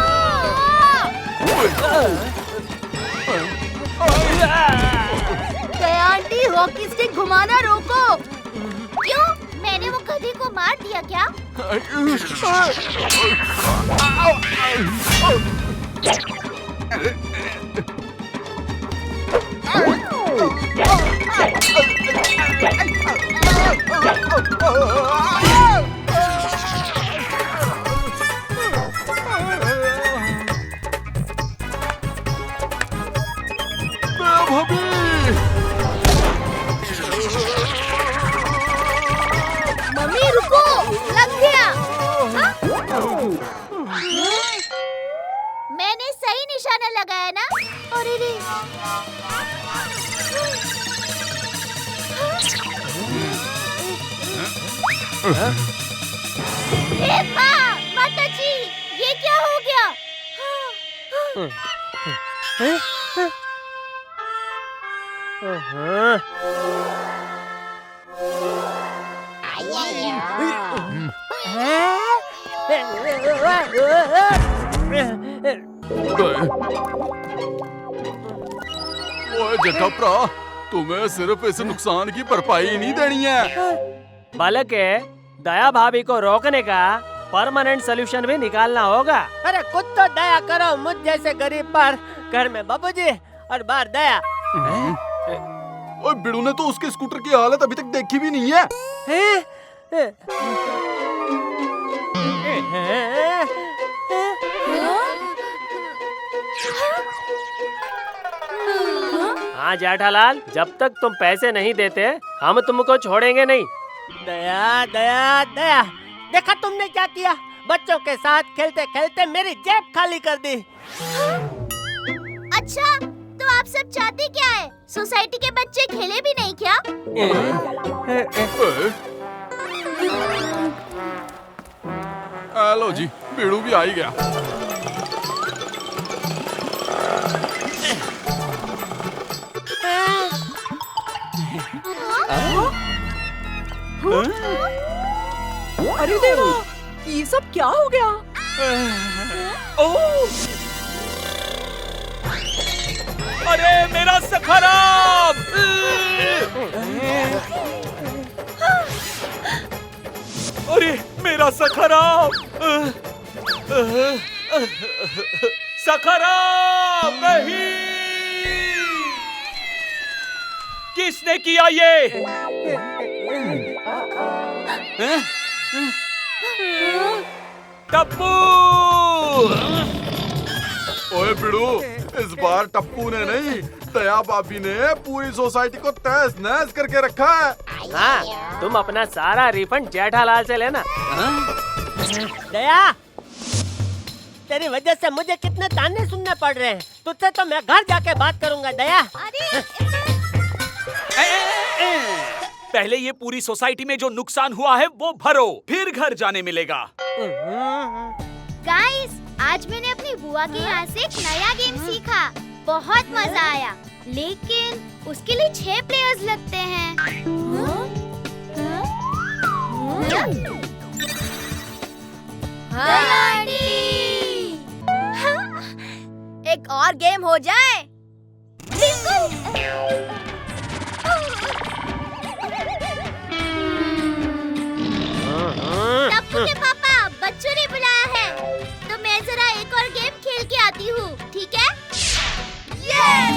दया आंटी, हॉकी स्टिक घुमाना रोको। क्यों? मैंने वो गधी को मार दिया क्या? मम्मी रुको, लग गया। मैंने सही निशाना लगाया ना? अरे रे! ए माँ, माता जी, ये क्या हो गया? ओए जटाप्रा, तुम्हें सिर्फ इस नुकसान की भरपाई नहीं देनी है, बल्कि दया भाभी को रोकने का परमानेंट सोल्यूशन भी निकालना होगा। अरे कुछ तो दया करो मुझ जैसे गरीब पर। घर में बाबूजी और बाहर दया। ओए बिड़ू ने तो उसके स्कूटर की हालत अभी तक देखी भी नहीं है। हाँ जेठालाल, जब तक तुम पैसे नहीं देते हम तुमको छोड़ेंगे नहीं। दया दया दया, देखा तुमने क्या किया? बच्चों के साथ खेलते खेलते मेरी जेब खाली कर दी। अच्छा, तो आप सब चाहते क्या है? सोसाइटी के बच्चे खेले भी नहीं क्या? लो जी, बिड़ू भी आ ही गया। अरे देवा, ये सब क्या हो गया? अरे मेरा सखराब! अरे मेरा सखराब! सखराब नहीं! किसने किया ये? टप्पू! ओए बिड़ू, इस बार टप्पू ने नहीं, दया भाभी ने पूरी सोसाइटी को तहस नहस करके रखा है। हाँ, तुम अपना सारा रिफंड जेठालाल से लेना। दया, तेरी वजह से मुझे कितने ताने सुनने पड़ रहे हैं। तुझसे तो मैं घर जाके बात करूंगा दया। पहले ये पूरी सोसाइटी में जो नुकसान हुआ है वो भरो, फिर घर जाने मिलेगा। गाइस, आज मैंने अपनी बुआ के यहाँ से एक नया गेम सीखा। बहुत मजा आया, लेकिन उसके लिए 6 प्लेयर्स लगते हैं। एक और गेम हो जाए। टप्पू के पापा, बच्चों ने बुलाया है, तो मैं जरा एक और गेम खेल के आती हूँ, ठीक है? यस!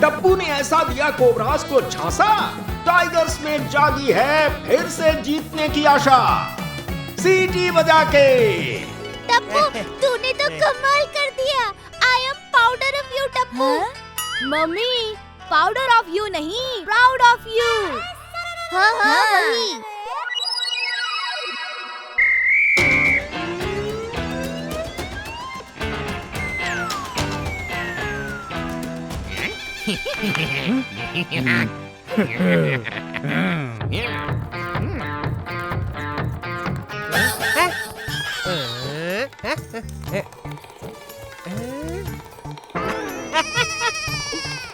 टप्पू ने ऐसा दिया कोबरास को झांसा, टाइगर्स में जागी है फिर से जीतने की आशा। सीटी बजा के टप्पू तूने तो कमाल कर दिया। I am powder of you Tappu. Mummy powder of you नहीं, प्राउड ऑफ यू। हाँ वही।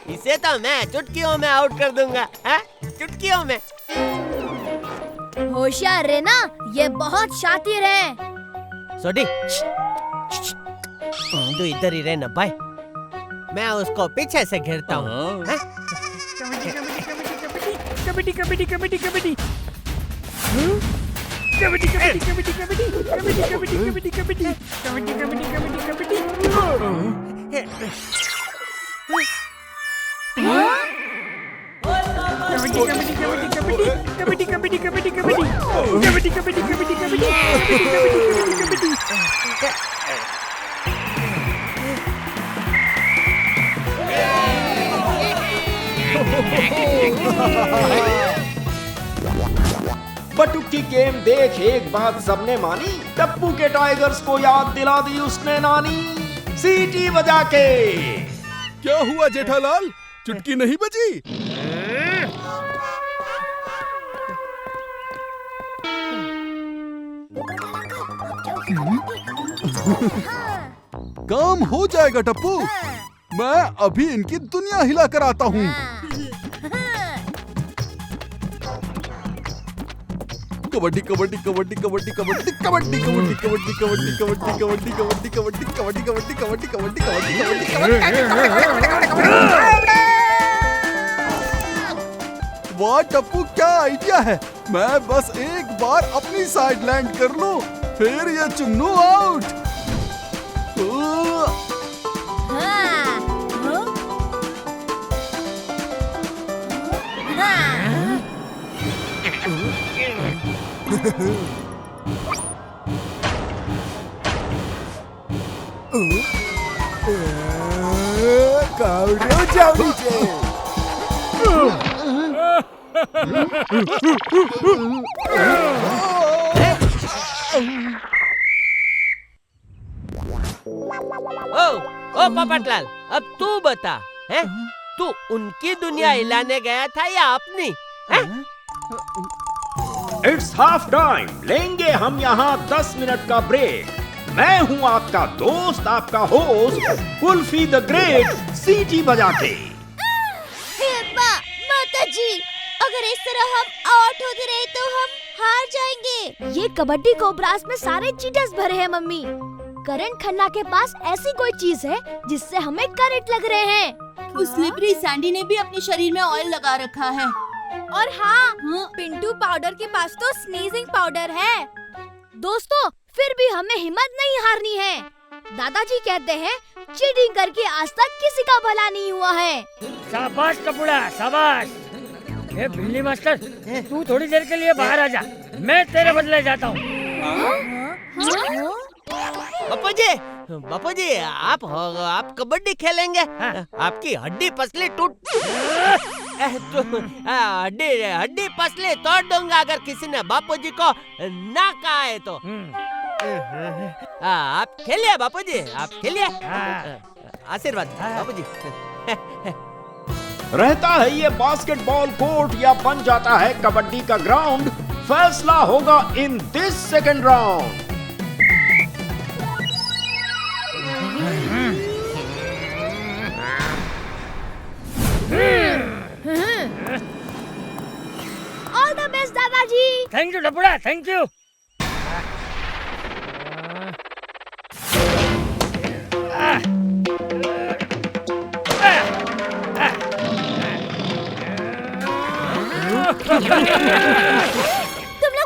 इसे तो मैं चुटकियों में आउट कर दूंगा। चुटकियों में। होशियार रहना, ये बहुत शातिर है। सोडी तू इधर ही रहना भाई, मैं उसको पीछे से घेरता हूँ। कबड्डी कबड्डी कबड्डी कबड्डी कबड्डी कबड्डी कबड्डी कबड्डी कबड्डी कबड्डी कबड्डी कबड्डी कबड्डी कबड्डी कबड्डी बटुक की गेम देख एक बात सबने मानी, टप्पू के टाइगर्स को याद दिला दी उसने नानी। सीटी बजा के क्या हुआ जेठालाल, चुटकी नहीं बजी? काम हो जाएगा टप्पू, मैं अभी इनकी दुनिया हिला कर आता हूँ। कबड्डी कबड्डी कबड्डी कबड्डी कबड्डी कबड्डी कबड्डी कबड्डी कबड्डी कबड्डी कबड्डी कबड्डी कबड्डी कबड्डी कबड्डी कबड्डी कबड्डी कबड्डी। वाह टप्पू, क्या आइडिया है। मैं बस एक बार अपनी साइड लैंड कर लूं, फिर ये चुन्नू आउट। कावड़ियों जाओ नीचे। ओ पोपटलाल, अब तू बता, हैं? तू उनकी दुनिया हिलाने गया था या अपनी? इट्स हाफ टाइम, लेंगे हम यहाँ 10 मिनट का ब्रेक। मैं हूँ आपका दोस्त, आपका होस्ट कुल्फी द ग्रेट, सीटी बजा के। माताजी, अगर इस तरह हम आउट होते रहे तो हम हार जाएंगे। ये कबड्डी कोबरास में सारे चीटर्स भरे हैं मम्मी। करण खन्ना के पास ऐसी कोई चीज है जिससे हमें करंट लग रहे हैं। उस स्लिपरी सैंडी ने भी अपने शरीर में ऑयल लगा रखा है। और हाँ, पिंटू पाउडर के पास तो स्नीजिंग पाउडर है। दोस्तों, फिर भी हमें हिम्मत नहीं हारनी है। दादाजी कहते हैं चीटिंग करके आज तक किसी का भला नहीं हुआ है। शाबाश कपूड़ा, शाबाश। ये बिल्ली मास्टर, तू थोड़ी देर के लिए बाहर आ जा, मैं तेरे बदले जाता हूँ। बापू जी, आप कबड्डी खेलेंगे? आपकी हड्डी पसली हड्डी पसली तोड़ दूंगा अगर किसी ने बापू जी को ना कहा है तो। आप खेलिए बापू जी, आप खेलिए। आशीर्वाद बापू जी। रहता है ये बास्केटबॉल कोर्ट या बन जाता है कबड्डी का ग्राउंड, फैसला होगा in this second round. All the best दादाजी। थैंक यू टपुड़ा, थैंक यू। तुम लोग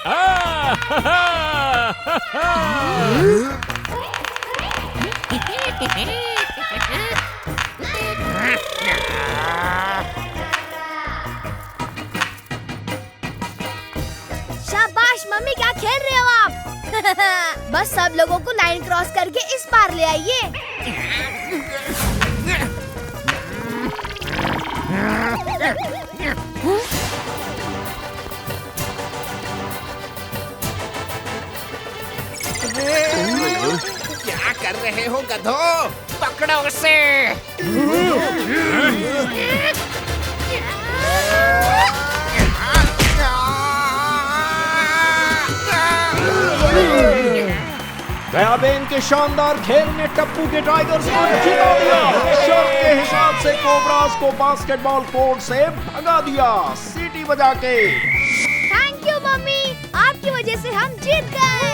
शाबाश मम्मी, क्या खेल रहे हो आप? बस सब लोगों को लाइन क्रॉस करके इस पार ले आइए। क्या कर रहे हो गधो? पकड़ो उसे। दयाबेन के शानदार खेल ने टप्पू के टाइगर्स को जिता दिया। शर्त के हिसाब से कोबराज को बास्केटबॉल कोर्ट से भगा दिया, सीटी बजा के। थैंक यू मम्मी, आपकी वजह से हम जीत गए।